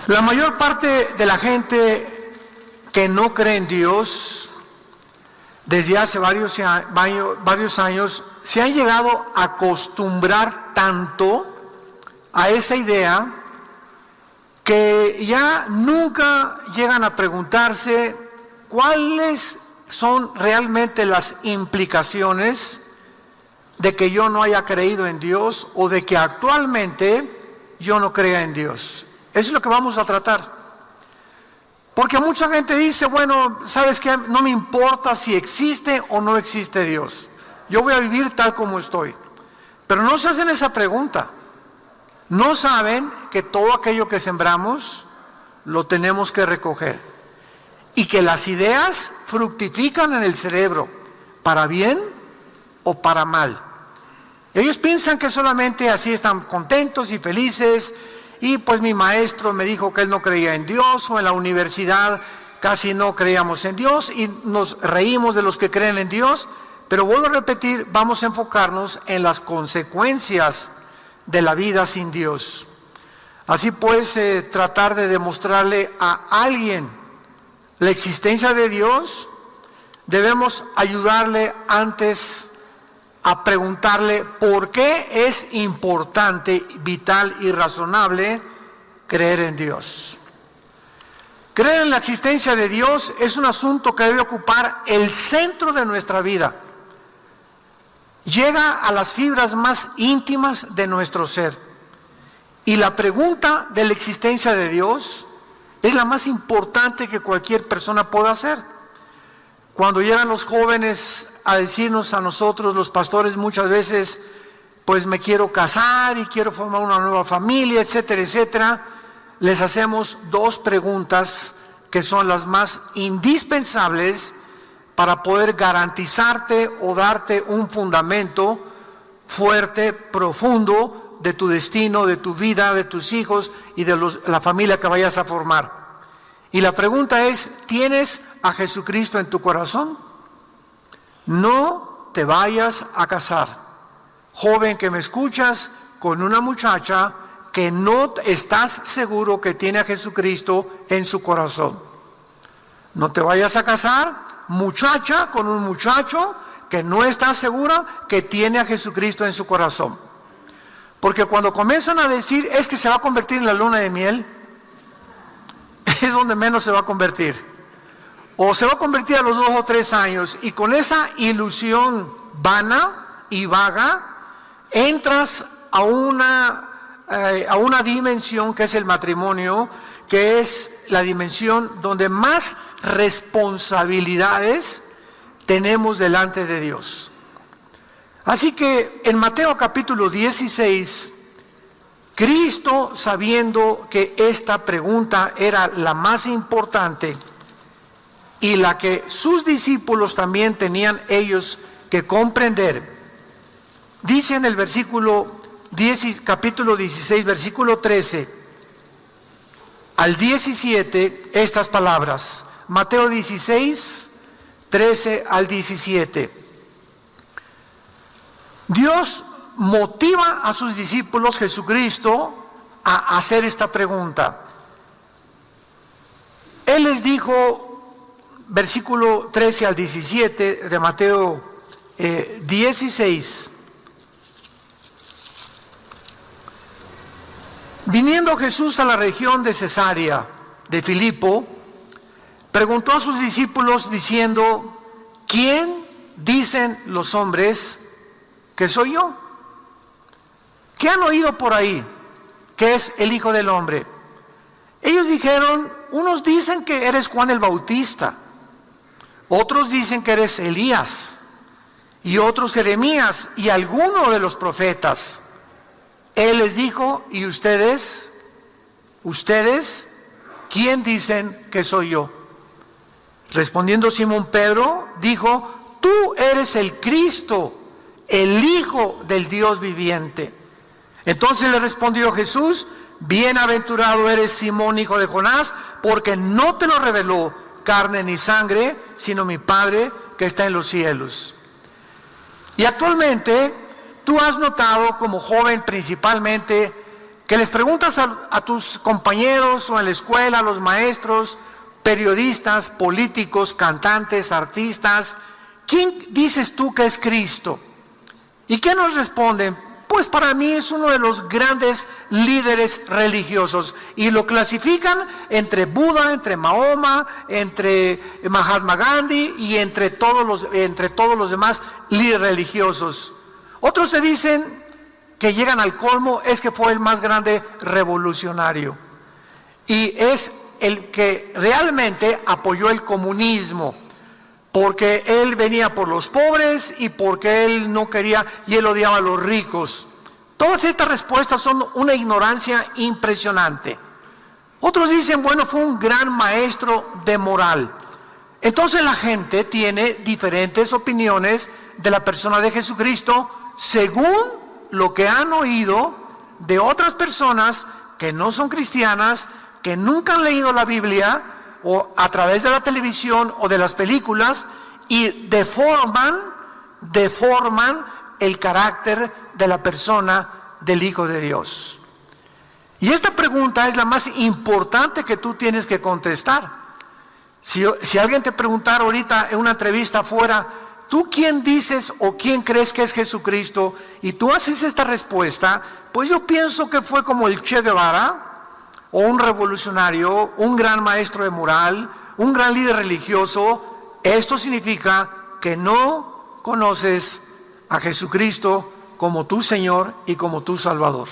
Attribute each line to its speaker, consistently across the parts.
Speaker 1: La mayor parte de la gente que no cree en Dios, desde hace varios años, se han llegado a acostumbrar tanto a esa idea que ya nunca llegan a preguntarse cuáles son realmente las implicaciones de que yo no haya creído en Dios o de que actualmente yo no crea en Dios. Eso es lo que vamos a tratar. Porque mucha gente dice, bueno, ¿sabes qué? No me importa si existe o no existe Dios. Yo voy a vivir tal como estoy. Pero no se hacen esa pregunta. No saben que todo aquello que sembramos lo tenemos que recoger. Y que las ideas fructifican en el cerebro, para bien o para mal. Ellos piensan que solamente así están contentos y felices. Y pues mi maestro me dijo que él no creía en Dios, o en la universidad casi no creíamos en Dios y nos reímos de los que creen en Dios. Pero vuelvo a repetir, vamos a enfocarnos en las consecuencias de la vida sin Dios. Así pues, tratar de demostrarle a alguien la existencia de Dios, debemos ayudarle antes a preguntarle por qué es importante, vital y razonable creer en Dios. Creer en la existencia de Dios es un asunto que debe ocupar el centro de nuestra vida. Llega a las fibras más íntimas de nuestro ser. Y la pregunta de la existencia de Dios es la más importante que cualquier persona pueda hacer. Cuando llegan los jóvenes a decirnos a nosotros, los pastores, muchas veces, pues me quiero casar y quiero formar una nueva familia, etcétera, etcétera, les hacemos dos preguntas que son las más indispensables para poder garantizarte o darte un fundamento fuerte, profundo de tu destino, de tu vida, de tus hijos y de la familia que vayas a formar. Y la pregunta es, ¿tienes a Jesucristo en tu corazón? No te vayas a casar, joven que me escuchas, con una muchacha que no estás seguro que tiene a Jesucristo en su corazón. No te vayas a casar, muchacha, con un muchacho que no está segura que tiene a Jesucristo en su corazón. Porque cuando comienzan a decir, es que se va a convertir en la luna de miel, es donde menos se va a convertir. O se va a convertir a los 2 o 3 años, y con esa ilusión vana y vaga, entras a una dimensión que es el matrimonio, que es la dimensión donde más responsabilidades tenemos delante de Dios. Así que en Mateo capítulo 16, Cristo, sabiendo que esta pregunta era la más importante y la que sus discípulos también tenían ellos que comprender, dice en el capítulo 16, versículo 13 al 17, estas palabras. Mateo 16, 13 al 17. Dios motiva a sus discípulos, Jesucristo, a hacer esta pregunta. Él les dijo, versículo 13 al 17 de Mateo 16, viniendo Jesús a la región de Cesarea de Filipo, preguntó a sus discípulos diciendo, ¿quién dicen los hombres que soy yo? ¿Qué han oído por ahí? ¿Qué es el Hijo del Hombre? Ellos dijeron, unos dicen que eres Juan el Bautista, otros dicen que eres Elías, y otros Jeremías, y alguno de los profetas. Él les dijo, ¿y ustedes, quién dicen que soy yo? Respondiendo Simón Pedro, dijo, tú eres el Cristo, el Hijo del Dios viviente. Entonces le respondió Jesús, bienaventurado eres Simón, hijo de Jonás, porque no te lo reveló carne ni sangre, sino mi Padre que está en los cielos. Y actualmente tú has notado como joven principalmente que les preguntas a tus compañeros o en la escuela, a los maestros, periodistas, políticos, cantantes, artistas, ¿quién dices tú que es Cristo? ¿Y qué nos responden? Pues para mí es uno de los grandes líderes religiosos, y lo clasifican entre Buda, entre Mahoma, entre Mahatma Gandhi y entre todos los demás líderes religiosos. Otros te dicen que llegan al colmo, es que fue el más grande revolucionario y es el que realmente apoyó el comunismo, porque él venía por los pobres y porque él no quería y él odiaba a los ricos. Todas estas respuestas son una ignorancia impresionante. Otros dicen, bueno, fue un gran maestro de moral. Entonces la gente tiene diferentes opiniones de la persona de Jesucristo según lo que han oído de otras personas que no son cristianas, que nunca han leído la Biblia, o a través de la televisión o de las películas, y deforman el carácter de la persona del Hijo de Dios. Y esta pregunta es la más importante que tú tienes que contestar. Si alguien te preguntara ahorita en una entrevista afuera, ¿tú quién dices o quién crees que es Jesucristo? Y tú haces esta respuesta, pues yo pienso que fue como el Che Guevara, o un revolucionario, un gran maestro de moral, un gran líder religioso. Esto significa que no conoces a Jesucristo como tu Señor y como tu Salvador.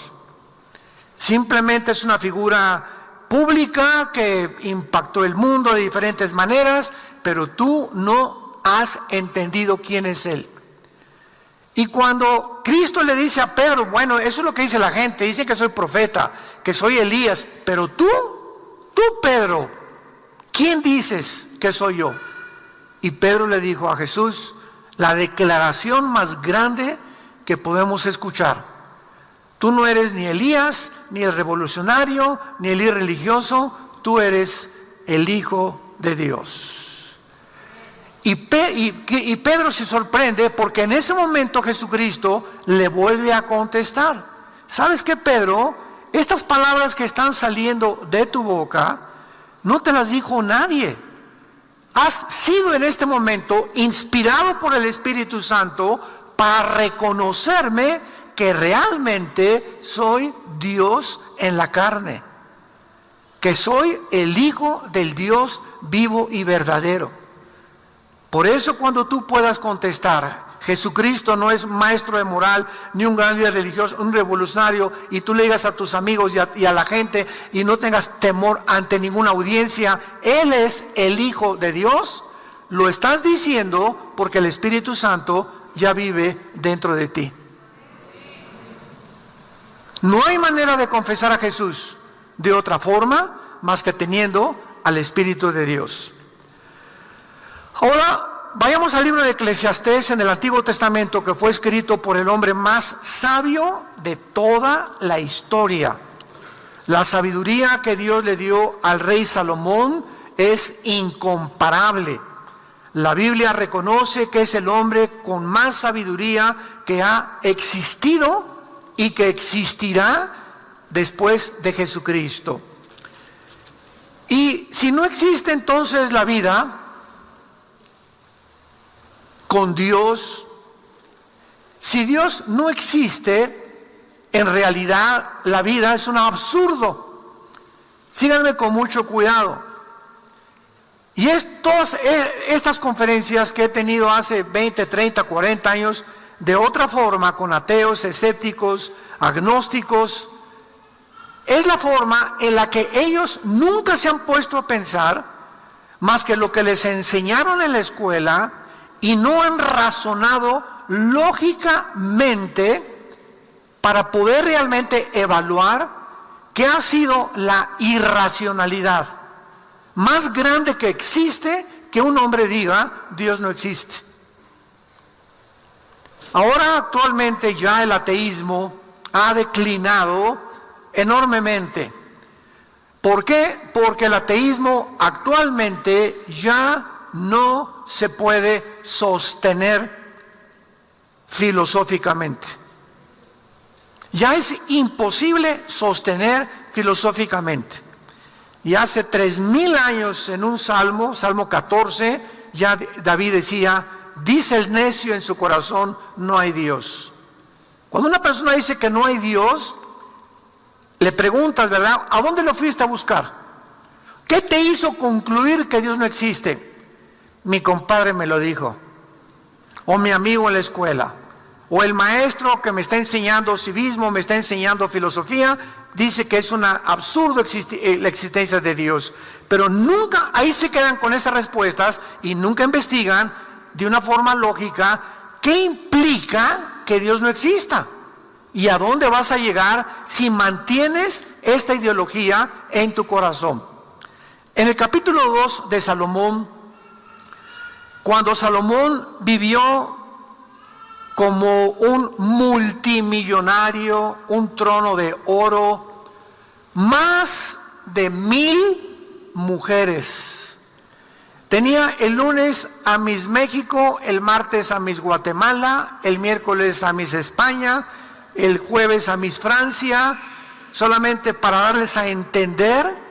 Speaker 1: Simplemente es una figura pública que impactó el mundo de diferentes maneras, pero tú no has entendido quién es Él. Y cuando Cristo le dice a Pedro, bueno, eso es lo que dice la gente, dicen que soy profeta, que soy Elías, pero tú Pedro, ¿quién dices que soy yo? Y Pedro le dijo a Jesús la declaración más grande que podemos escuchar: tú no eres ni Elías, ni el revolucionario, ni el líder religioso, tú eres el Hijo de Dios. Y Pedro se sorprende porque en ese momento Jesucristo le vuelve a contestar. ¿Sabes qué, Pedro? Estas palabras que están saliendo de tu boca no te las dijo nadie. Has sido en este momento inspirado por el Espíritu Santo para reconocerme que realmente soy Dios en la carne, que soy el Hijo del Dios vivo y verdadero. Por eso cuando tú puedas contestar, Jesucristo no es maestro de moral, ni un gran líder religioso, un revolucionario, y tú le digas a tus amigos y a la gente, y no tengas temor ante ninguna audiencia, Él es el Hijo de Dios, lo estás diciendo porque el Espíritu Santo ya vive dentro de ti. No hay manera de confesar a Jesús de otra forma más que teniendo al Espíritu de Dios. Ahora vayamos al libro de Eclesiastés en el Antiguo Testamento, que fue escrito por el hombre más sabio de toda la historia. La sabiduría que Dios le dio al rey Salomón es incomparable. La Biblia reconoce que es el hombre con más sabiduría que ha existido y que existirá después de Jesucristo. Y si no existe entonces la vida con Dios, si Dios no existe, en realidad la vida es un absurdo. Síganme con mucho cuidado. Y todas estas conferencias que he tenido hace 20, 30, 40 años, de otra forma, con ateos, escépticos, agnósticos, es la forma en la que ellos nunca se han puesto a pensar más que lo que les enseñaron en la escuela, y no han razonado lógicamente para poder realmente evaluar qué ha sido la irracionalidad más grande que existe, que un hombre diga Dios no existe. Ahora actualmente ya el ateísmo ha declinado enormemente. ¿Por qué? Porque el ateísmo actualmente ya no se puede sostener filosóficamente. ya es imposible sostener filosóficamente. Y hace 3000 años en un salmo, Salmo 14, ya David decía, dice el necio en su corazón, no hay Dios. Cuando una persona dice que no hay Dios, le preguntas, ¿verdad? ¿A dónde lo fuiste a buscar? ¿Qué te hizo concluir que Dios no existe? Mi compadre me lo dijo, o mi amigo en la escuela, o el maestro que me está enseñando civismo, me está enseñando filosofía, dice que es un absurdo la existencia de Dios. Pero nunca, ahí se quedan con esas respuestas y nunca investigan de una forma lógica qué implica que Dios no exista y a dónde vas a llegar si mantienes esta ideología en tu corazón. En el capítulo 2 de Salomón, cuando Salomón vivió como un multimillonario, un trono de oro, más de 1000 mujeres. Tenía el lunes a Miss México, el martes a Miss Guatemala, el miércoles a Miss España, el jueves a Miss Francia, solamente para darles a entender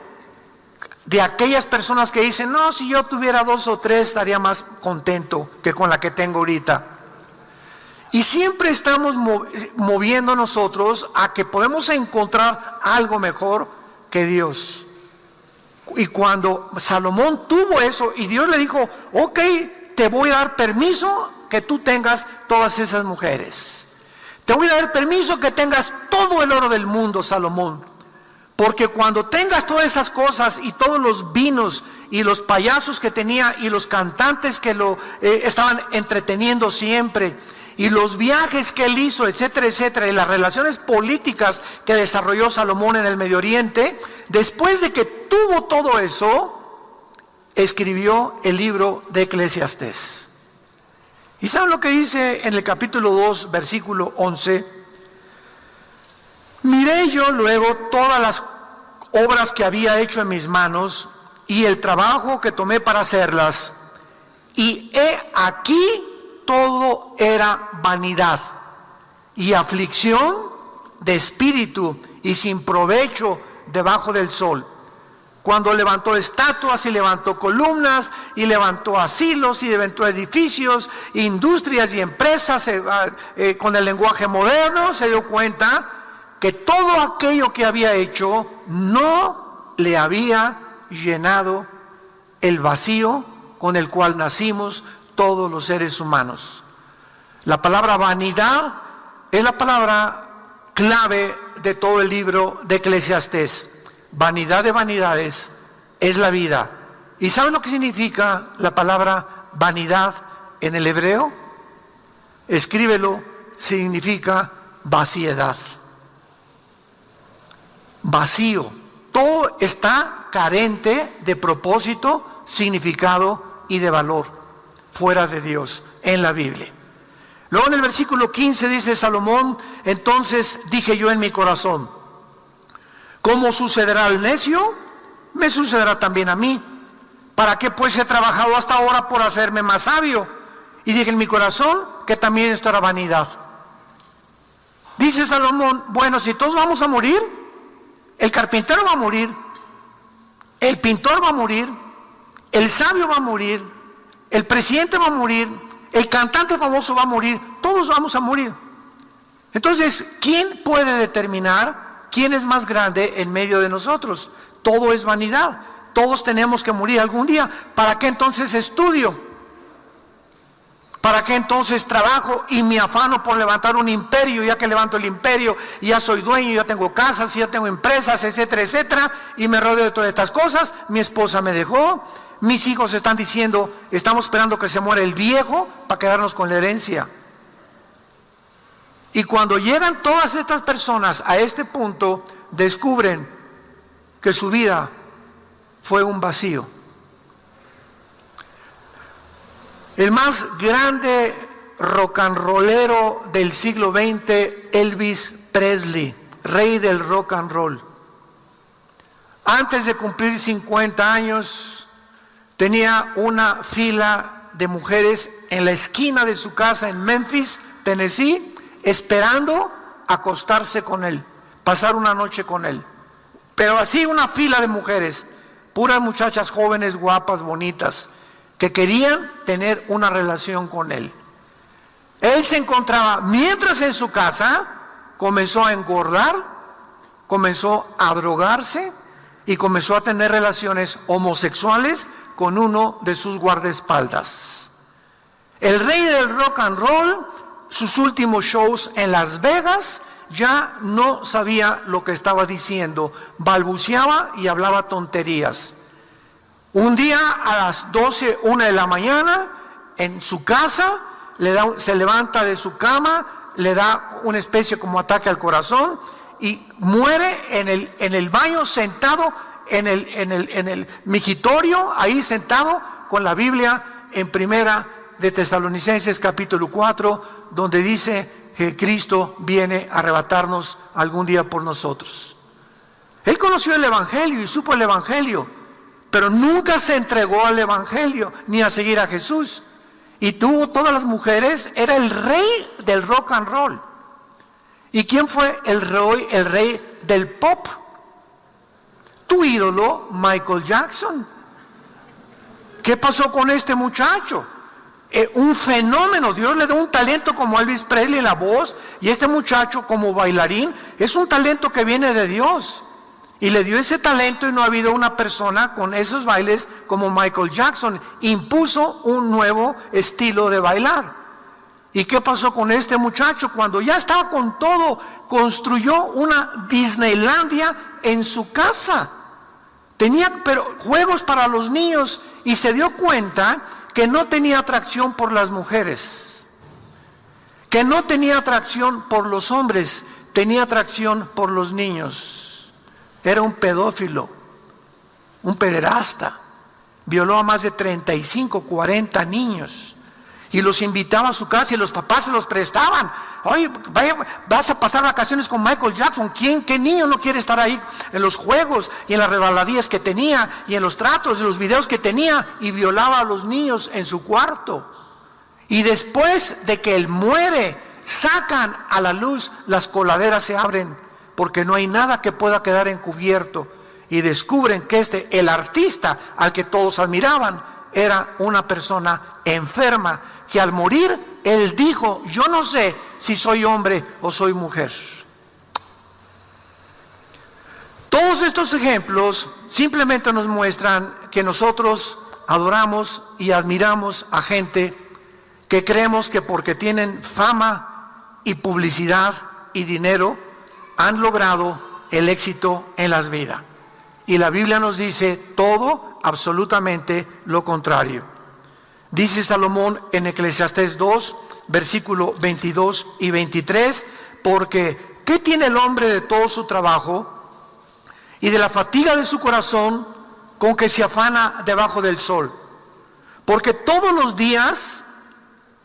Speaker 1: de aquellas personas que dicen, no, si yo tuviera 2 o 3 estaría más contento que con la que tengo ahorita. Y siempre estamos moviendo nosotros a que podemos encontrar algo mejor que Dios. Y cuando Salomón tuvo eso y Dios le dijo, ok, te voy a dar permiso que tú tengas todas esas mujeres. Te voy a dar permiso que tengas todo el oro del mundo, Salomón. Porque cuando tengas todas esas cosas y todos los vinos y los payasos que tenía y los cantantes que lo estaban entreteniendo siempre, y los viajes que él hizo, etcétera, etcétera, y las relaciones políticas que desarrolló Salomón en el Medio Oriente, después de que tuvo todo eso, escribió el libro de Eclesiastés. ¿Y saben lo que dice en el capítulo 2, versículo 11? Miré yo luego todas las obras que había hecho en mis manos y el trabajo que tomé para hacerlas, y he aquí todo era vanidad y aflicción de espíritu y sin provecho debajo del sol. Cuando levantó estatuas y levantó columnas y levantó asilos y levantó edificios, industrias y empresas con el lenguaje moderno, se dio cuenta que todo aquello que había hecho no le había llenado el vacío con el cual nacimos todos los seres humanos. La palabra vanidad es la palabra clave de todo el libro de Eclesiastés. Vanidad de vanidades es la vida. ¿Y saben lo que significa la palabra vanidad en el hebreo? Escríbelo, significa vaciedad. Vacío. Todo está carente de propósito, significado y de valor fuera de Dios en la Biblia. Luego en el versículo 15 dice Salomón, entonces dije yo en mi corazón, ¿cómo sucederá al necio? Me sucederá también a mí. ¿Para qué pues he trabajado hasta ahora por hacerme más sabio? Y dije en mi corazón que también esto era vanidad. Dice Salomón, bueno, si todos vamos a morir, el carpintero va a morir, el pintor va a morir, el sabio va a morir, el presidente va a morir, el cantante famoso va a morir, todos vamos a morir. Entonces, ¿quién puede determinar quién es más grande en medio de nosotros? Todo es vanidad, todos tenemos que morir algún día. ¿Para qué entonces estudio? ¿Para qué entonces trabajo y me afano por levantar un imperio? Ya que levanto el imperio, ya soy dueño, ya tengo casas, ya tengo empresas, etcétera, etcétera, y me rodeo de todas estas cosas. Mi esposa me dejó. Mis hijos están diciendo, estamos esperando que se muera el viejo para quedarnos con la herencia. Y cuando llegan todas estas personas a este punto, descubren que su vida fue un vacío. El más grande rock and rollero del siglo XX, Elvis Presley, rey del rock and roll. Antes de cumplir 50 años, tenía una fila de mujeres en la esquina de su casa en Memphis, Tennessee, esperando acostarse con él, pasar una noche con él. Pero así una fila de mujeres, puras muchachas jóvenes, guapas, bonitas, que querían tener una relación con él. Él se encontraba, mientras en su casa, comenzó a engordar, comenzó a drogarse y comenzó a tener relaciones homosexuales con uno de sus guardaespaldas. El rey del rock and roll, sus últimos shows en Las Vegas, ya no sabía lo que estaba diciendo, balbuceaba y hablaba tonterías. Un día a las 12, 1 de la mañana, en su casa, se levanta de su cama, le da una especie como ataque al corazón y muere en el baño, sentado en el migitorio, ahí sentado con la Biblia en Primera de Tesalonicenses capítulo 4, donde dice que Cristo viene a arrebatarnos algún día por nosotros. Él conoció el Evangelio y supo el Evangelio, pero nunca se entregó al Evangelio ni a seguir a Jesús. Y tuvo todas las mujeres, era el rey del rock and roll. ¿Y quién fue el rey del pop? Tu ídolo, Michael Jackson. ¿Qué pasó con este muchacho? Un fenómeno. Dios le dio un talento como Elvis Presley en la voz, y este muchacho como bailarín es un talento que viene de Dios, y le dio ese talento, y no ha habido una persona con esos bailes como Michael Jackson. Impuso un nuevo estilo de bailar. ¿Y qué pasó con este muchacho? Cuando ya estaba con todo, construyó una Disneylandia en su casa. Tenía juegos para los niños, y se dio cuenta que no tenía atracción por las mujeres, que no tenía atracción por los hombres, tenía atracción por los niños. Era un pedófilo, un pederasta, violó a más de 35, 40 niños, y los invitaba a su casa y los papás se los prestaban. Oye, vas a pasar vacaciones con Michael Jackson. ¿Qué niño no quiere estar ahí en los juegos y en las rebaladías que tenía y en los tratos y los videos que tenía? Y violaba a los niños en su cuarto. Y después de que él muere, sacan a la luz, las coladeras se abren, porque no hay nada que pueda quedar encubierto. Y descubren que el artista al que todos admiraban, era una persona enferma, que al morir él dijo: yo no sé si soy hombre o soy mujer. Todos estos ejemplos simplemente nos muestran que nosotros adoramos y admiramos a gente que creemos que porque tienen fama y publicidad y dinero han logrado el éxito en las vidas. Y la Biblia nos dice todo, absolutamente lo contrario. Dice Salomón en Eclesiastés 2, versículo 22 y 23, porque ¿qué tiene el hombre de todo su trabajo y de la fatiga de su corazón con que se afana debajo del sol? Porque todos los días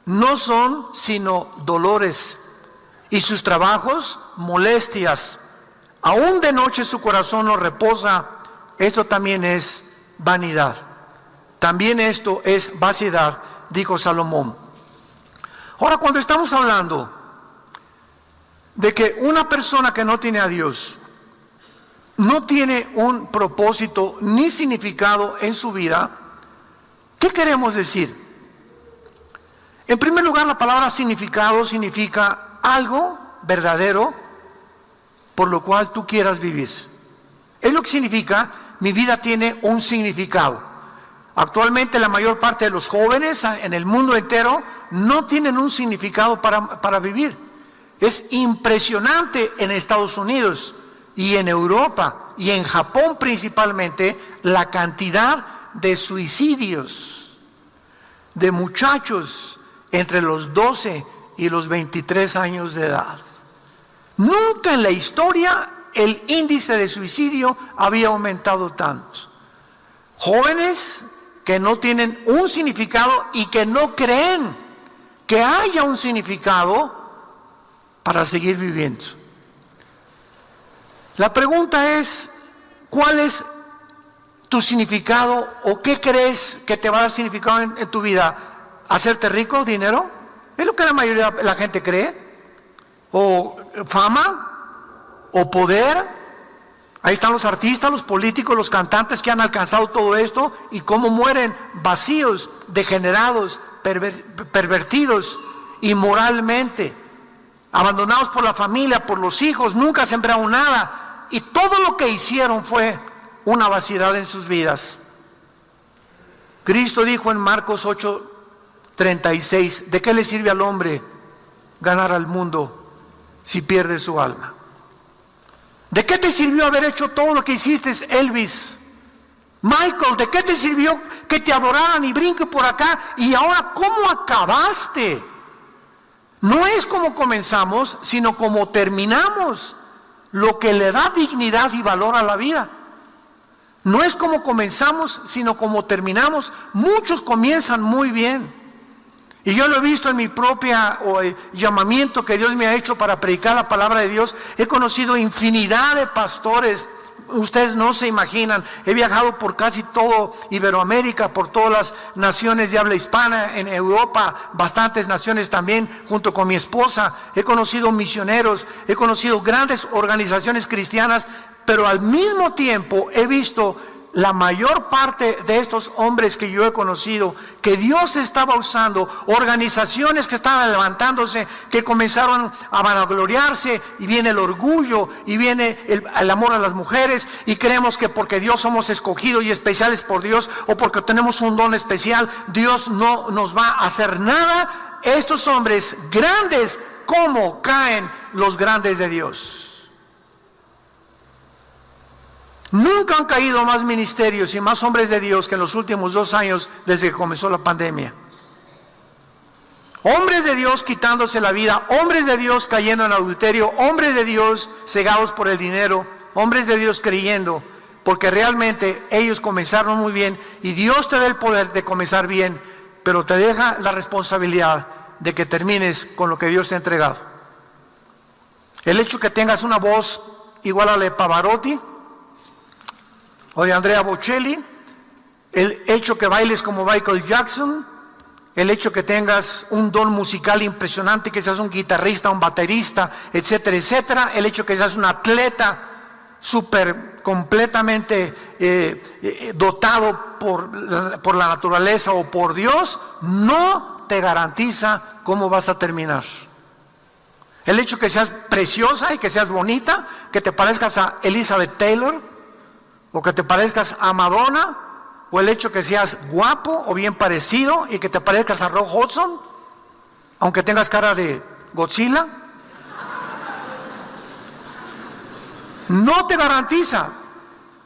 Speaker 1: no son sino dolores, y sus trabajos molestias. Aún de noche su corazón no reposa. Esto también es vanidad. También esto es vaciedad, dijo Salomón. Ahora, cuando estamos hablando de que una persona que no tiene a Dios no tiene un propósito ni significado en su vida, ¿qué queremos decir? En primer lugar, la palabra significado significa algo verdadero por lo cual tú quieras vivir. Es lo que significa: mi vida tiene un significado. Actualmente la mayor parte de los jóvenes en el mundo entero no tienen un significado para vivir. Es impresionante en Estados Unidos y en Europa y en Japón principalmente la cantidad de suicidios de muchachos entre los 12 y los 23 años de edad. Nunca en la historia el índice de suicidio había aumentado tanto. Jóvenes que no tienen un significado y que no creen que haya un significado para seguir viviendo. La pregunta es: ¿cuál es tu significado o qué crees que te va a dar significado en tu vida? ¿Hacerte rico, dinero? ¿Es lo que la mayoría de la gente cree? o fama o poder. Ahí están los artistas, los políticos, los cantantes que han alcanzado todo esto y cómo mueren vacíos, degenerados, pervertidos inmoralmente, abandonados por la familia, por los hijos, nunca sembraron nada y todo lo que hicieron fue una vaciedad en sus vidas. Cristo dijo en Marcos 8:36, ¿de qué le sirve al hombre ganar al mundo si pierde su alma? ¿De qué te sirvió haber hecho todo lo que hiciste, Elvis? Michael, ¿de qué te sirvió que te adoraran y brinque por acá? Y ahora, ¿cómo acabaste? No es como comenzamos, sino como terminamos, lo que le da dignidad y valor a la vida. No es como comenzamos, sino como terminamos. Muchos comienzan muy bien. Y yo lo he visto en mi propia llamamiento que Dios me ha hecho para predicar la palabra de Dios. He conocido infinidad de pastores. Ustedes no se imaginan. He viajado por casi todo Iberoamérica, por todas las naciones de habla hispana, en Europa, bastantes naciones también, junto con mi esposa. He conocido misioneros, he conocido grandes organizaciones cristianas, pero al mismo tiempo he visto la mayor parte de estos hombres que yo he conocido, que Dios estaba usando, organizaciones que estaban levantándose, que comenzaron a vanagloriarse, y viene el orgullo, y viene el amor a las mujeres, y creemos que porque Dios somos escogidos y especiales por Dios, o porque tenemos un don especial, Dios no nos va a hacer nada. Estos hombres grandes, ¿cómo caen los grandes de Dios? Nunca han caído más ministerios y más hombres de Dios que en los últimos 2 años desde que comenzó la pandemia. Hombres de Dios quitándose la vida, hombres de Dios cayendo en adulterio, hombres de Dios cegados por el dinero, hombres de Dios creyendo, porque realmente ellos comenzaron muy bien y Dios te da el poder de comenzar bien, pero te deja la responsabilidad de que termines con lo que Dios te ha entregado. El hecho que tengas una voz igual a la de Pavarotti o de Andrea Bocelli, el hecho que bailes como Michael Jackson, el hecho que tengas un don musical impresionante, que seas un guitarrista, un baterista, etcétera, etcétera, el hecho que seas un atleta súper completamente dotado por la naturaleza o por Dios, no te garantiza cómo vas a terminar. El hecho que seas preciosa y que seas bonita, que te parezcas a Elizabeth Taylor, o que te parezcas a Madonna, o el hecho que seas guapo o bien parecido y que te parezcas a Rock Hudson, aunque tengas cara de Godzilla, no te garantiza.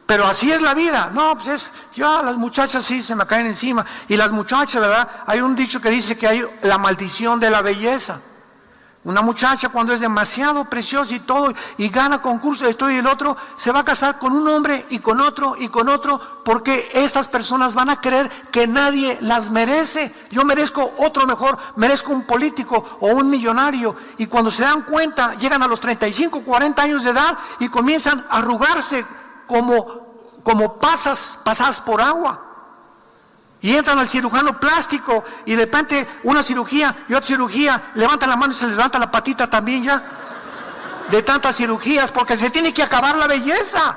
Speaker 1: Pero así es la vida. No, pues ya las muchachas sí se me caen encima. Y las muchachas, ¿verdad? Hay un dicho que dice que hay la maldición de la belleza. Una muchacha cuando es demasiado preciosa y todo, y gana concursos de esto y el otro, se va a casar con un hombre y con otro, porque estas personas van a creer que nadie las merece. Yo merezco otro mejor, merezco un político o un millonario. Y cuando se dan cuenta, llegan a los 35, 40 años de edad y comienzan a arrugarse como pasadas por agua. Y entran al cirujano plástico y de repente una cirugía y otra cirugía, levantan la mano y se les levanta la patita también ya, de tantas cirugías, porque se tiene que acabar la belleza.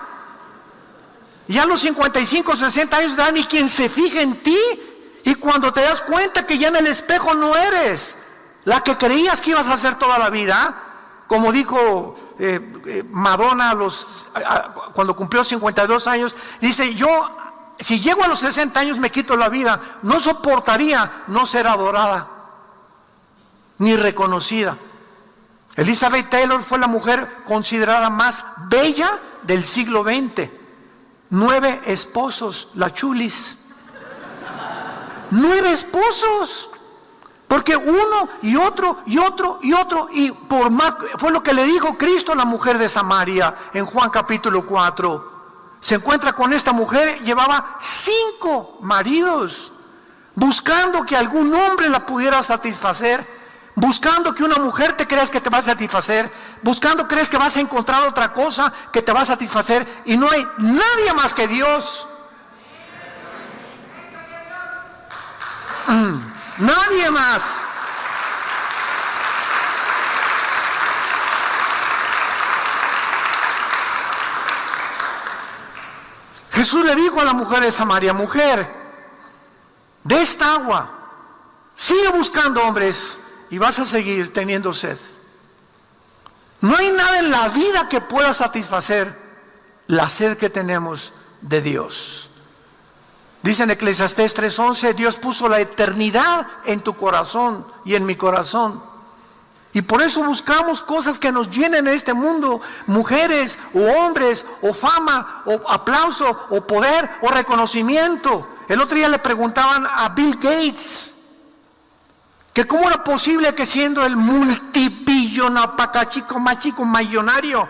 Speaker 1: Ya a los 55, 60 años de edad, ni quien se fije en ti, y cuando te das cuenta que ya en el espejo no eres la que creías que ibas a hacer toda la vida, como dijo Madonna cuando cumplió 52 años, dice: yo, si llego a los 60 años me quito la vida, no soportaría no ser adorada ni reconocida. Elizabeth Taylor fue la mujer considerada más bella del siglo XX. 9 esposos, la chulis. 9 esposos. Porque uno y otro y otro y otro, y por más, fue lo que le dijo Cristo a la mujer de Samaria en Juan capítulo 4. Se encuentra con esta mujer, llevaba 5 maridos, buscando que algún hombre la pudiera satisfacer, buscando que una mujer te creas que te va a satisfacer, buscando crees que vas a encontrar otra cosa que te va a satisfacer, y no hay nadie más que Dios. Nadie más. Jesús le dijo a la mujer de Samaria: mujer, de esta agua, sigue buscando hombres y vas a seguir teniendo sed. No hay nada en la vida que pueda satisfacer la sed que tenemos de Dios. Dice en Eclesiastés 3:11, Dios puso la eternidad en tu corazón y en mi corazón. Y por eso buscamos cosas que nos llenen en este mundo, mujeres o hombres, o fama, o aplauso, o poder, o reconocimiento. El otro día le preguntaban a Bill Gates que cómo era posible que siendo el millonario,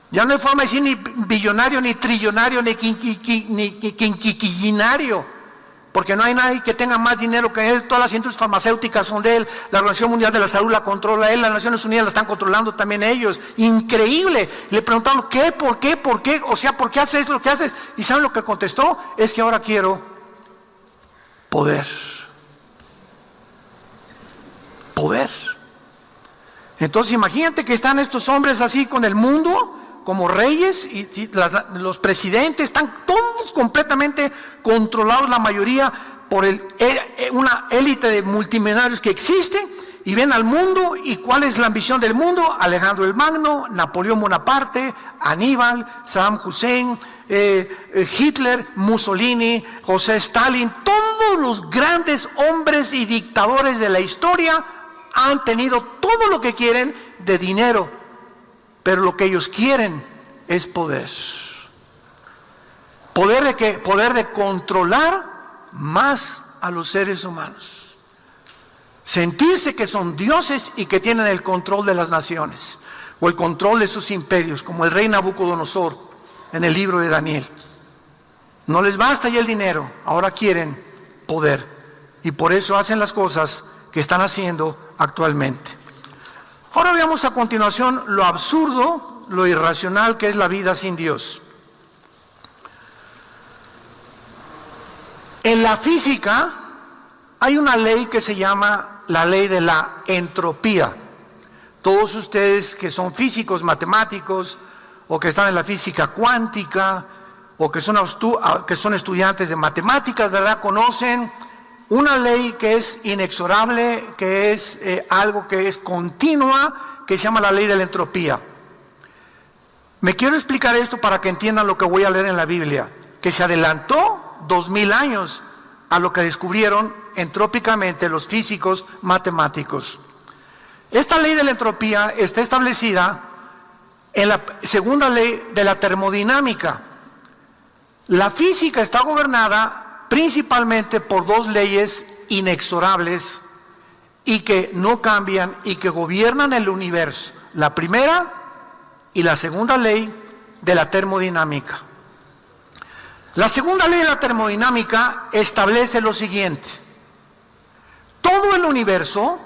Speaker 1: ya no hay forma de decir ni billonario, ni trillonario, ni quinquillinario, porque no hay nadie que tenga más dinero que él. Todas las industrias farmacéuticas son de él, la Organización Mundial de la Salud la controla él, las Naciones Unidas la están controlando también ellos. Increíble. Le preguntaron, ¿qué? ¿Por qué? ¿Por qué? O sea, ¿por qué haces lo que haces? ¿Y saben lo que contestó? Es que ahora quiero poder. Poder. Entonces imagínate que están estos hombres así con el mundo, como reyes, y los presidentes están todos completamente controlados, la mayoría, por una élite de multimillonarios que existe, y ven al mundo. ¿Y cuál es la ambición del mundo? Alejandro el Magno, Napoleón Bonaparte, Aníbal, Saddam Hussein, Hitler, Mussolini, José Stalin. Todos los grandes hombres y dictadores de la historia han tenido todo lo que quieren de dinero, pero lo que ellos quieren es poder. ¿Poder de qué? Poder de controlar más a los seres humanos. Sentirse que son dioses y que tienen el control de las naciones, o el control de sus imperios, como el rey Nabucodonosor en el libro de Daniel. No les basta ya el dinero, ahora quieren poder, y por eso hacen las cosas que están haciendo actualmente. Ahora veamos a continuación lo absurdo, lo irracional que es la vida sin Dios. En la física hay una ley que se llama la ley de la entropía. Todos ustedes que son físicos, matemáticos, o que están en la física cuántica, o que son estudiantes de matemáticas, ¿verdad?, conocen una ley que es inexorable, que es algo que es continua, que se llama la ley de la entropía. Me quiero explicar esto para que entiendan lo que voy a leer en la Biblia, que se adelantó 2000 años a lo que descubrieron entrópicamente los físicos matemáticos. Esta ley de la entropía está establecida en la segunda ley de la termodinámica. La física está gobernada principalmente por dos leyes inexorables y que no cambian y que gobiernan el universo: la primera y la segunda ley de la termodinámica. La segunda ley de la termodinámica establece lo siguiente: todo el universo,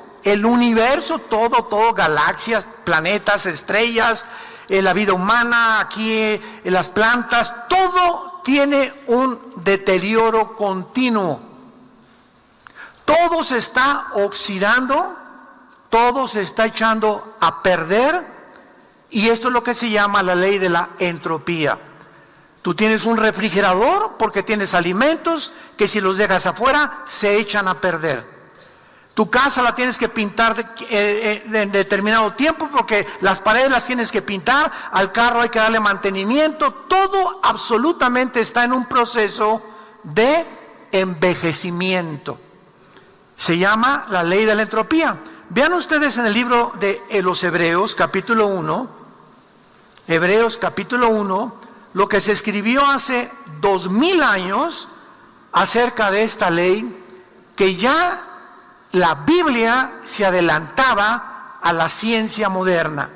Speaker 1: todo, galaxias, planetas, estrellas, la vida humana, aquí las plantas, todo tiene un deterioro continuo. Todo se está oxidando, todo se está echando a perder, y esto es lo que se llama la ley de la entropía. Tú tienes un refrigerador porque tienes alimentos que si los dejas afuera se echan a perder. Tu casa la tienes que pintar en determinado tiempo porque las paredes las tienes que pintar, al carro hay que darle mantenimiento. Todo absolutamente está en un proceso de envejecimiento. Se llama la ley de la entropía. Vean ustedes en el libro de los Hebreos, capítulo 1, Hebreos capítulo 1, lo que se escribió hace 2000 años acerca de esta ley, que ya la Biblia se adelantaba a la ciencia moderna.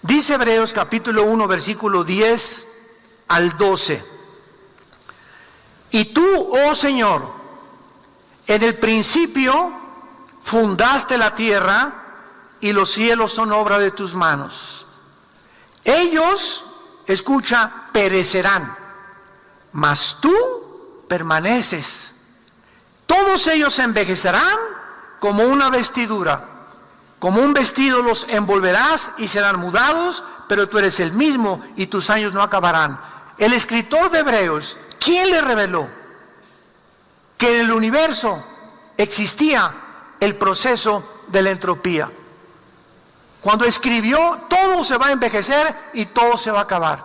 Speaker 1: Dice Hebreos capítulo 1, versículo 10 al 12. Y tú, oh Señor, en el principio fundaste la tierra y los cielos son obra de tus manos. Ellos, escucha, perecerán, mas tú permaneces. Todos ellos envejecerán como una vestidura, como un vestido los envolverás y serán mudados, pero tú eres el mismo y tus años no acabarán. el escritor de Hebreos, ¿quién le reveló que en el universo existía el proceso de la entropía? Cuando escribió, todo se va a envejecer y todo se va a acabar.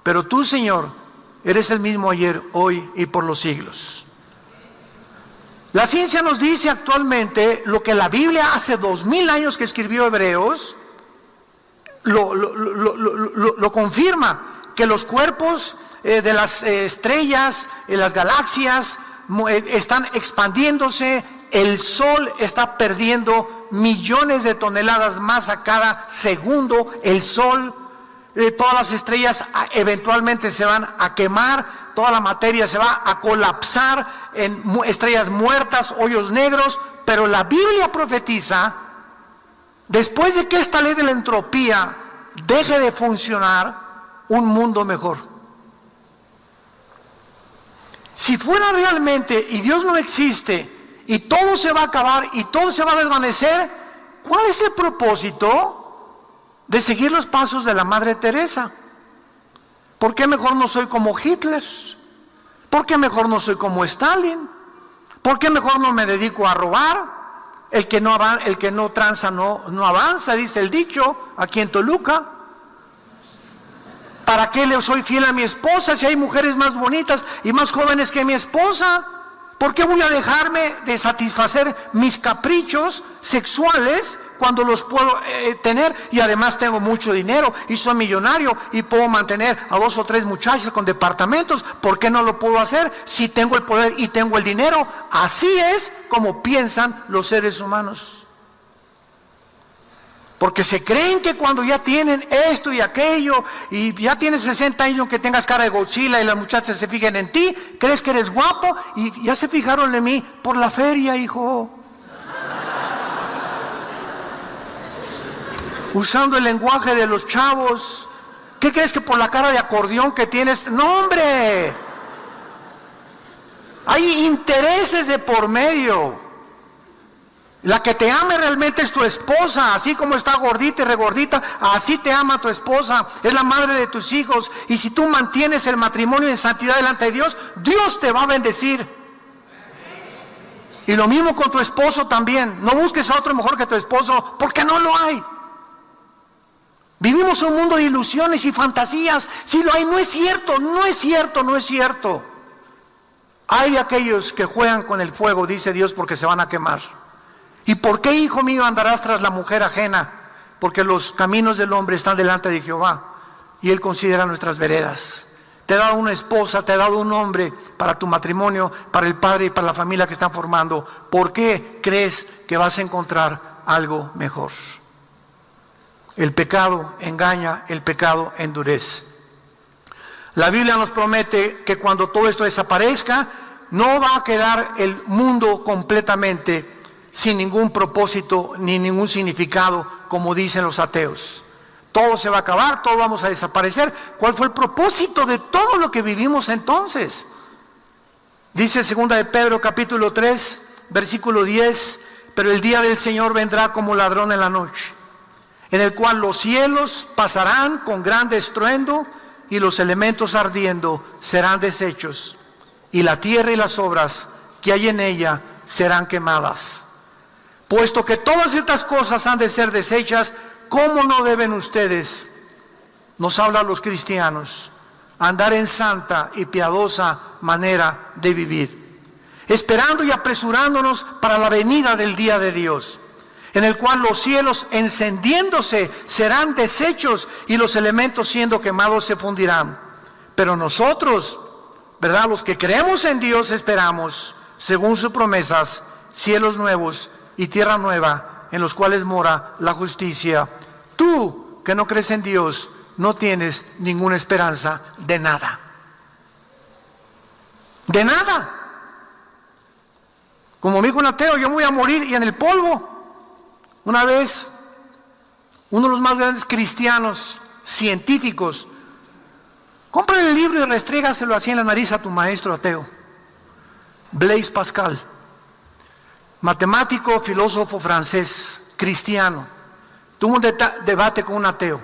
Speaker 1: Pero tú, Señor, eres el mismo ayer, hoy y por los siglos. La ciencia nos dice actualmente lo que la Biblia hace 2000 años que escribió Hebreos, lo confirma, que los cuerpos de las estrellas, las galaxias, están expandiéndose. El Sol está perdiendo millones de toneladas más a cada segundo. El Sol, todas las estrellas eventualmente se van a quemar, toda la materia se va a colapsar en estrellas muertas, hoyos negros. Pero la Biblia profetiza, después de que esta ley de la entropía deje de funcionar, un mundo mejor. Si fuera realmente, y Dios no existe, y todo se va a acabar y todo se va a desvanecer, ¿cuál es el propósito de seguir los pasos de la Madre Teresa? ¿Por qué mejor no soy como Hitler? ¿Por qué mejor no soy como Stalin? ¿Por qué mejor no me dedico a robar? El que no tranza no avanza, dice el dicho aquí en Toluca. ¿Para qué le soy fiel a mi esposa si hay mujeres más bonitas y más jóvenes que mi esposa? ¿Por qué voy a dejarme de satisfacer mis caprichos sexuales cuando los puedo tener? Y además tengo mucho dinero y soy millonario y puedo mantener a 2 o 3 muchachas con departamentos. ¿Por qué no lo puedo hacer si tengo el poder y tengo el dinero? Así es como piensan los seres humanos. Porque se creen que cuando ya tienen esto y aquello, y ya tienes 60 años que tengas cara de Godzilla y las muchachas se fijen en ti, crees que eres guapo y ya se fijaron en mí por la feria, hijo. Usando el lenguaje de los chavos. ¿Qué crees que por la cara de acordeón que tienes? No, hombre. Hay intereses de por medio. La que te ame realmente es tu esposa, así como está gordita y regordita, así te ama tu esposa, es la madre de tus hijos. Y si tú mantienes el matrimonio en santidad delante de Dios, Dios te va a bendecir. Y lo mismo con tu esposo también. No busques a otro mejor que tu esposo, porque no lo hay. Vivimos un mundo de ilusiones y fantasías. Si lo hay, no es cierto, no es cierto, no es cierto. Hay aquellos que juegan con el fuego, dice Dios, porque se van a quemar. ¿Y por qué, hijo mío, andarás tras la mujer ajena? Porque los caminos del hombre están delante de Jehová y Él considera nuestras veredas. Te he dado una esposa, te he dado un hombre para tu matrimonio, para el padre y para la familia que están formando. ¿Por qué crees que vas a encontrar algo mejor? El pecado engaña, el pecado endurece. La Biblia nos promete que cuando todo esto desaparezca, no va a quedar el mundo completamente sin ningún propósito ni ningún significado, como dicen los ateos. Todo se va a acabar, todo vamos a desaparecer. ¿Cuál fue el propósito de todo lo que vivimos entonces? Dice 2 de Pedro capítulo 3, versículo 10, pero el día del Señor vendrá como ladrón en la noche, en el cual los cielos pasarán con grande estruendo y los elementos ardiendo serán deshechos, y la tierra y las obras que hay en ella serán quemadas. Puesto que todas estas cosas han de ser deshechas, ¿cómo no deben ustedes, nos hablan los cristianos, andar en santa y piadosa manera de vivir, esperando y apresurándonos para la venida del día de Dios, en el cual los cielos encendiéndose serán deshechos y los elementos siendo quemados se fundirán? Pero nosotros, ¿verdad?, los que creemos en Dios, esperamos, según sus promesas, cielos nuevos y tierra nueva, en los cuales mora la justicia. Tú, que no crees en Dios, no tienes ninguna esperanza de nada. De nada. Como me dijo un ateo, yo me voy a morir y en el polvo. Una vez, uno de los más grandes cristianos, científicos, compra el libro y restrégaselo así en la nariz a tu maestro ateo, Blaise Pascal. Matemático, filósofo francés, cristiano, tuvo un debate con un ateo.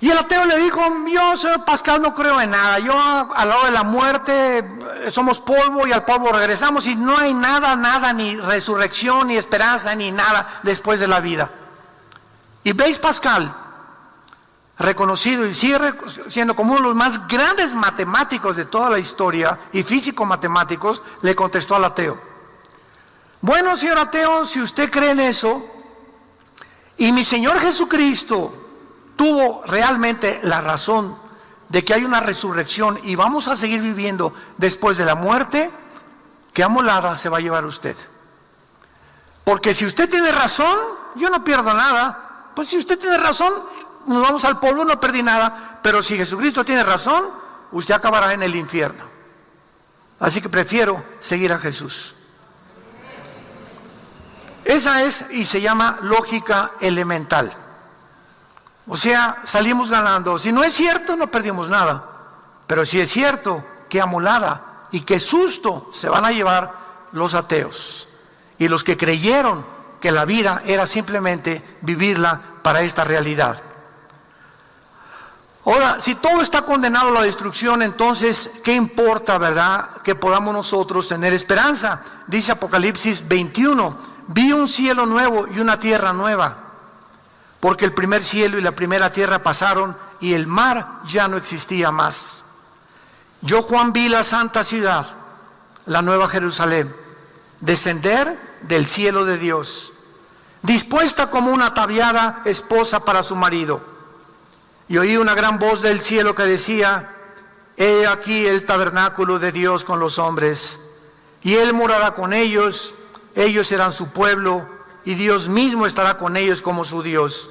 Speaker 1: Y el ateo le dijo: yo, señor Pascal, no creo en nada. Yo, al lado de la muerte, somos polvo y al polvo regresamos, y no hay nada, ni resurrección, ni esperanza, ni nada después de la vida. Y Blaise Pascal, reconocido y sigue siendo como uno de los más grandes matemáticos de toda la historia y físico-matemáticos, le contestó al ateo: bueno, señor ateo, si usted cree en eso, y mi Señor Jesucristo tuvo realmente la razón de que hay una resurrección y vamos a seguir viviendo después de la muerte, ¿qué amolada se va a llevar usted? Porque si usted tiene razón, yo no pierdo nada. Pues si usted tiene razón, nos vamos al polvo, no perdí nada. Pero si Jesucristo tiene razón, usted acabará en el infierno. Así que prefiero seguir a Jesús. Esa es, y se llama lógica elemental. O sea, salimos ganando. Si no es cierto, no perdimos nada. Pero si es cierto, qué amolada y qué susto se van a llevar los ateos y los que creyeron que la vida era simplemente vivirla para esta realidad. Ahora, si todo está condenado a la destrucción, entonces, ¿qué importa, verdad, que podamos nosotros tener esperanza? Dice Apocalipsis 21, vi un cielo nuevo y una tierra nueva, porque el primer cielo y la primera tierra pasaron y el mar ya no existía más. Yo, Juan, vi la santa ciudad, la nueva Jerusalén, descender del cielo de Dios, dispuesta como una ataviada esposa para su marido. Y oí una gran voz del cielo que decía: he aquí el tabernáculo de Dios con los hombres, y Él morará con ellos, ellos serán su pueblo, y Dios mismo estará con ellos como su Dios.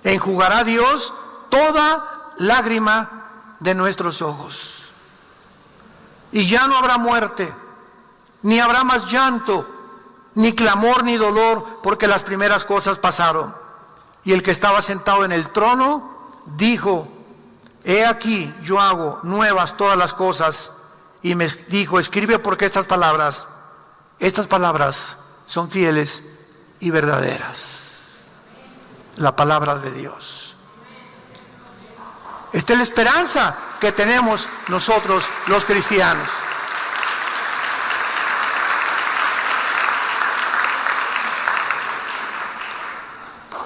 Speaker 1: Enjugará Dios toda lágrima de nuestros ojos. Y ya no habrá muerte, ni habrá más llanto, ni clamor, ni dolor, porque las primeras cosas pasaron. Y el que estaba sentado en el trono dijo: he aquí, yo hago nuevas todas las cosas. Y me dijo: escribe, porque estas palabras son fieles y verdaderas. La palabra de Dios. Esta es la esperanza que tenemos nosotros los cristianos.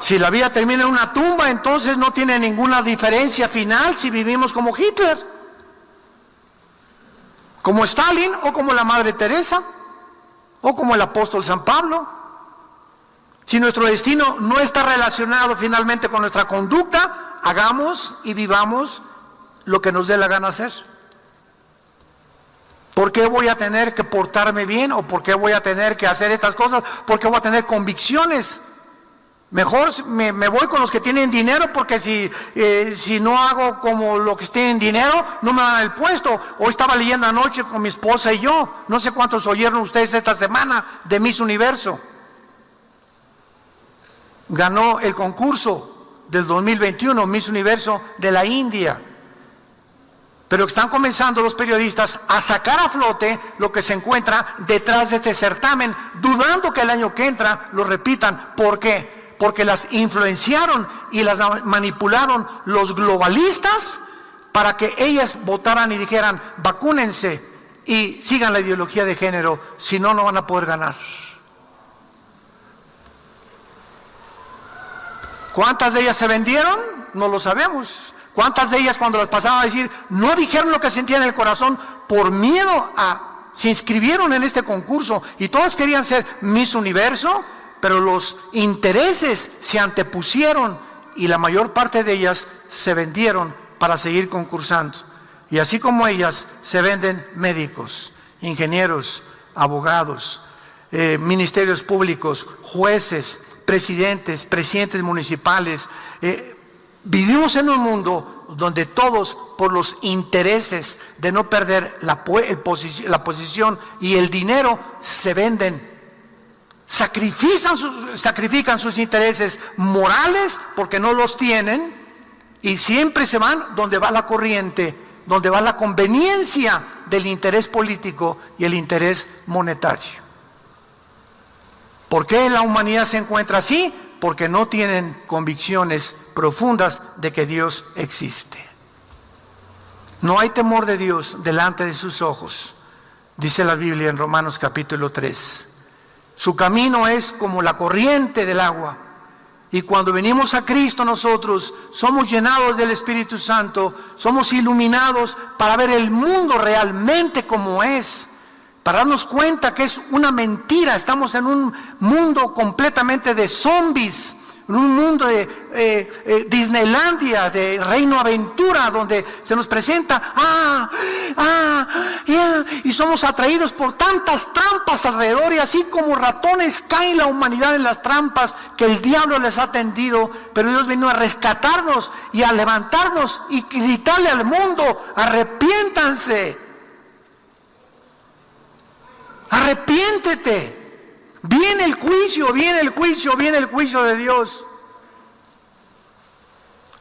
Speaker 1: Si la vida termina en una tumba, entonces no tiene ninguna diferencia final si vivimos como Hitler, como Stalin, o como la Madre Teresa, o como el apóstol San Pablo. Si nuestro destino no está relacionado finalmente con nuestra conducta, hagamos y vivamos lo que nos dé la gana hacer. ¿Por qué voy a tener que portarme bien? ¿O por qué voy a tener que hacer estas cosas? ¿Por qué voy a tener convicciones? Mejor me voy con los que tienen dinero, porque si no hago como los que tienen dinero, no me dan el puesto. Hoy estaba leyendo anoche con mi esposa y yo, no sé cuántos oyeron ustedes esta semana de Miss Universo. Ganó el concurso del 2021, Miss Universo de la India. Pero están comenzando los periodistas a sacar a flote lo que se encuentra detrás de este certamen, dudando que el año que entra lo repitan. ¿Por qué? Porque las influenciaron y las manipularon los globalistas para que ellas votaran y dijeran: vacúnense y sigan la ideología de género, si no, no van a poder ganar. ¿Cuántas de ellas se vendieron? No lo sabemos. ¿Cuántas de ellas, cuando las pasaban a decir, no dijeron lo que sentían en el corazón por miedo se inscribieron en este concurso? Y todas querían ser Miss Universo, pero los intereses se antepusieron y la mayor parte de ellas se vendieron para seguir concursando. Y así como ellas, se venden médicos, ingenieros, abogados, ministerios públicos, jueces, presidentes municipales. Vivimos en un mundo donde todos, por los intereses de no perder la posición y el dinero, se venden. Sacrifican sus intereses morales porque no los tienen, y siempre se van donde va la corriente, donde va la conveniencia del interés político y el interés monetario. ¿Por qué la humanidad se encuentra así? porque no tienen convicciones profundas de que Dios existe. No hay temor de Dios delante de sus ojos, dice la Biblia en Romanos capítulo 3. Su camino es como la corriente del agua. Y cuando venimos a Cristo nosotros somos llenados del Espíritu Santo, somos iluminados para ver el mundo realmente como es, para darnos cuenta que es una mentira. Estamos en un mundo completamente de zombies, en un mundo de Disneylandia, de Reino Aventura, donde se nos presenta, y somos atraídos por tantas trampas alrededor, y así como ratones cae la humanidad en las trampas que el diablo les ha tendido, pero Dios vino a rescatarnos y a levantarnos y gritarle al mundo: arrepiéntanse, arrepiéntete. Viene el juicio, viene el juicio, viene el juicio de Dios.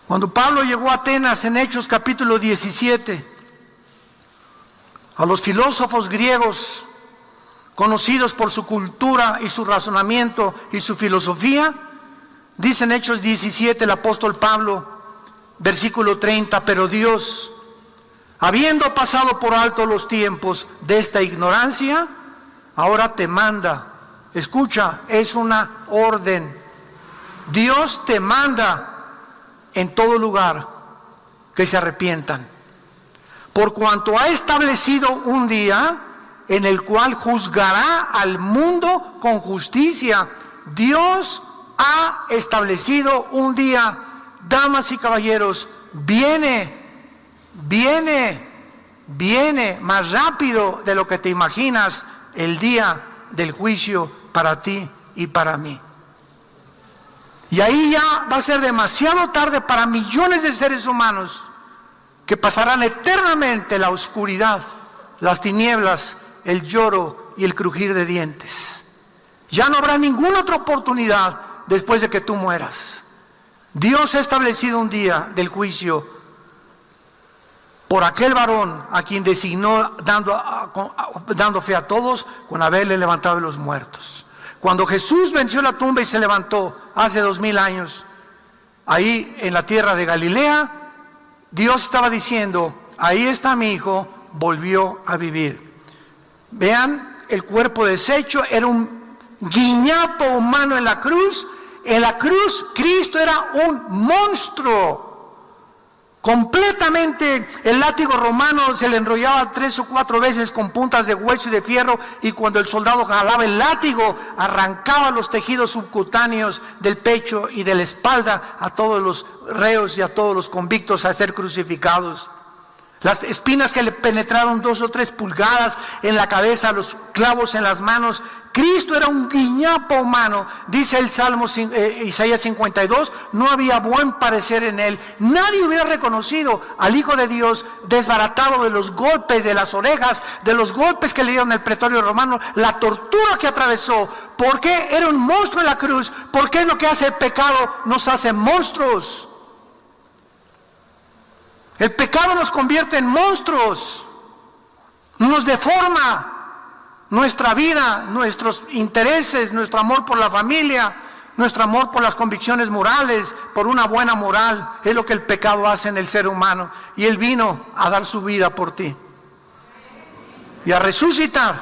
Speaker 1: Cuando Pablo llegó a Atenas en Hechos capítulo 17, a los filósofos griegos, conocidos por su cultura y su razonamiento y su filosofía, dice en Hechos 17 el apóstol Pablo, versículo 30, pero Dios, habiendo pasado por alto los tiempos de esta ignorancia, ahora te manda. Escucha, es una orden. Dios te manda en todo lugar que se arrepientan, por cuanto ha establecido un día en el cual juzgará al mundo con justicia. Dios ha establecido un día, damas y caballeros, viene más rápido de lo que te imaginas el día del juicio para ti y para mí. Y ahí ya va a ser demasiado tarde para millones de seres humanos que pasarán eternamente la oscuridad, las tinieblas, el lloro y el crujir de dientes. Ya no habrá ninguna otra oportunidad después de que tú mueras. Dios ha establecido un día del juicio por aquel varón a quien designó dando fe a todos con haberle levantado de los muertos. Cuando Jesús venció la tumba y se levantó hace 2000 años, ahí en la tierra de Galilea, Dios estaba diciendo: ahí está mi hijo, volvió a vivir. Vean, el cuerpo deshecho era un guiñapo humano en la cruz. En la cruz Cristo era un monstruo. Completamente, el látigo romano se le enrollaba 3 o 4 veces con puntas de hueso y de fierro, y cuando el soldado jalaba el látigo, arrancaba los tejidos subcutáneos del pecho y de la espalda a todos los reos y a todos los convictos a ser crucificados. Las espinas que le penetraron 2 o 3 pulgadas en la cabeza, los clavos en las manos. Cristo era un guiñapo humano. Dice el Salmo Isaías 52, no había buen parecer en él. Nadie hubiera reconocido al Hijo de Dios desbaratado de los golpes de las orejas, de los golpes que le dieron el pretorio romano, la tortura que atravesó. ¿Por qué era un monstruo en la cruz? Porque es lo que hace el pecado, nos hace monstruos. El pecado nos convierte en monstruos, nos deforma nuestra vida, nuestros intereses, nuestro amor por la familia, nuestro amor por las convicciones morales, por una buena moral. Es lo que el pecado hace en el ser humano. Y Él vino a dar su vida por ti y a resucitar.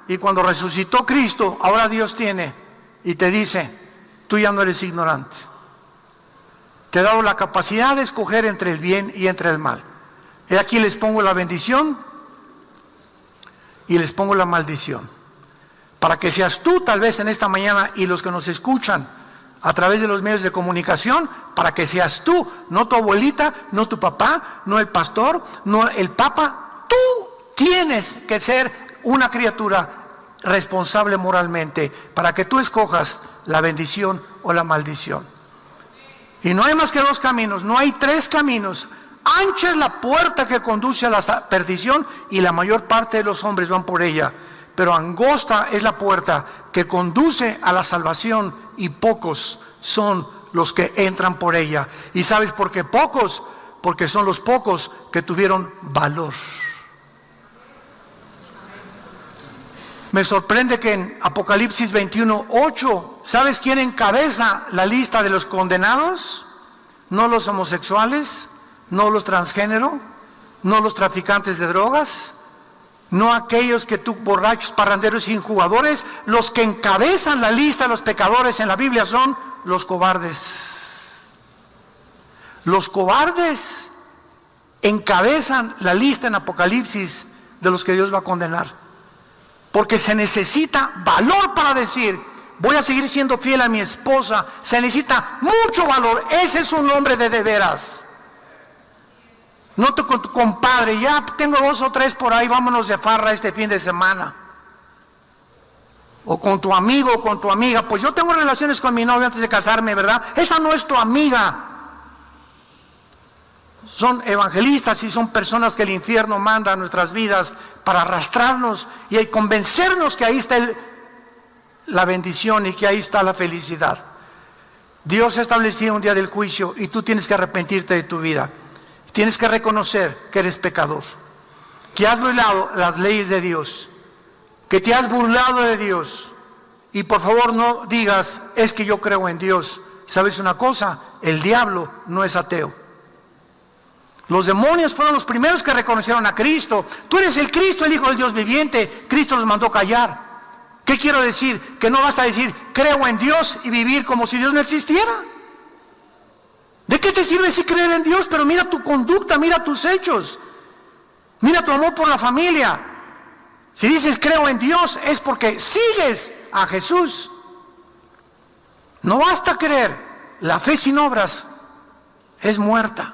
Speaker 1: Y cuando resucitó Cristo, ahora Dios tiene y te dice: tú ya no eres ignorante. Te he dado la capacidad de escoger entre el bien y entre el mal. He aquí les pongo la bendición y les pongo la maldición. Para que seas tú, tal vez en esta mañana, y los que nos escuchan a través de los medios de comunicación, para que seas tú, no tu abuelita, no tu papá, no el pastor, no el papa. Tú tienes que ser una criatura responsable moralmente para que tú escojas la bendición o la maldición. Y no hay más que 2 caminos, no hay 3 caminos. Ancha es la puerta que conduce a la perdición y la mayor parte de los hombres van por ella. Pero angosta es la puerta que conduce a la salvación y pocos son los que entran por ella. ¿Y sabes por qué pocos? Porque son los pocos que tuvieron valor. Me sorprende que en Apocalipsis 21:8, ¿sabes quién encabeza la lista de los condenados? No los homosexuales, no los transgénero, no los traficantes de drogas, no aquellos que tú, borrachos, parranderos y injugadores. Los que encabezan la lista de los pecadores en la Biblia son los cobardes. Los cobardes encabezan la lista en Apocalipsis de los que Dios va a condenar. Porque se necesita valor para decir, voy a seguir siendo fiel a mi esposa. Se necesita mucho valor. Ese es un hombre de veras. No te con tu compadre, ya tengo 2 o 3 por ahí, vámonos de farra este fin de semana. O con tu amigo o con tu amiga, pues yo tengo relaciones con mi novia antes de casarme, ¿verdad? Esa no es tu amiga. Son evangelistas y son personas que el infierno manda a nuestras vidas para arrastrarnos y convencernos que ahí está la bendición y que ahí está la felicidad. Dios ha establecido un día del juicio y tú tienes que arrepentirte de tu vida. Tienes que reconocer que eres pecador, que has violado las leyes de Dios, que te has burlado de Dios. Y por favor no digas, es que yo creo en Dios. ¿Sabes una cosa? El diablo no es ateo. Los demonios fueron los primeros que reconocieron a Cristo. Tú eres el Cristo, el Hijo del Dios viviente. Cristo los mandó callar. ¿Qué quiero decir? Que no basta decir, creo en Dios y vivir como si Dios no existiera. ¿De qué te sirve si creer en Dios? Pero mira tu conducta, mira tus hechos. Mira tu amor por la familia. Si dices creo en Dios es porque sigues a Jesús. No basta creer. La fe sin obras es muerta.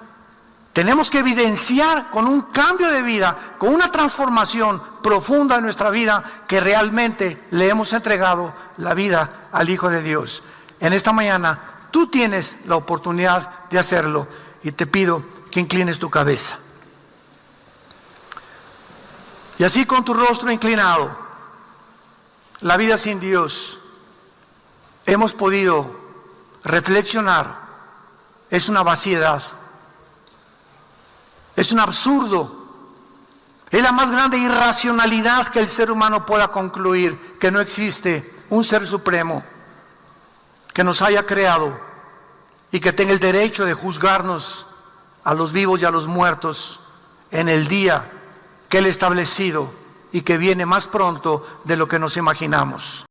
Speaker 1: Tenemos que evidenciar con un cambio de vida, con una transformación profunda en nuestra vida, que realmente le hemos entregado la vida al Hijo de Dios. En esta mañana tú tienes la oportunidad de hacerlo y te pido que inclines tu cabeza. Y así con tu rostro inclinado, la vida sin Dios, hemos podido reflexionar, es una vaciedad. Es un absurdo. Es la más grande irracionalidad que el ser humano pueda concluir, que no existe un ser supremo que nos haya creado y que tenga el derecho de juzgarnos a los vivos y a los muertos en el día que Él ha establecido y que viene más pronto de lo que nos imaginamos.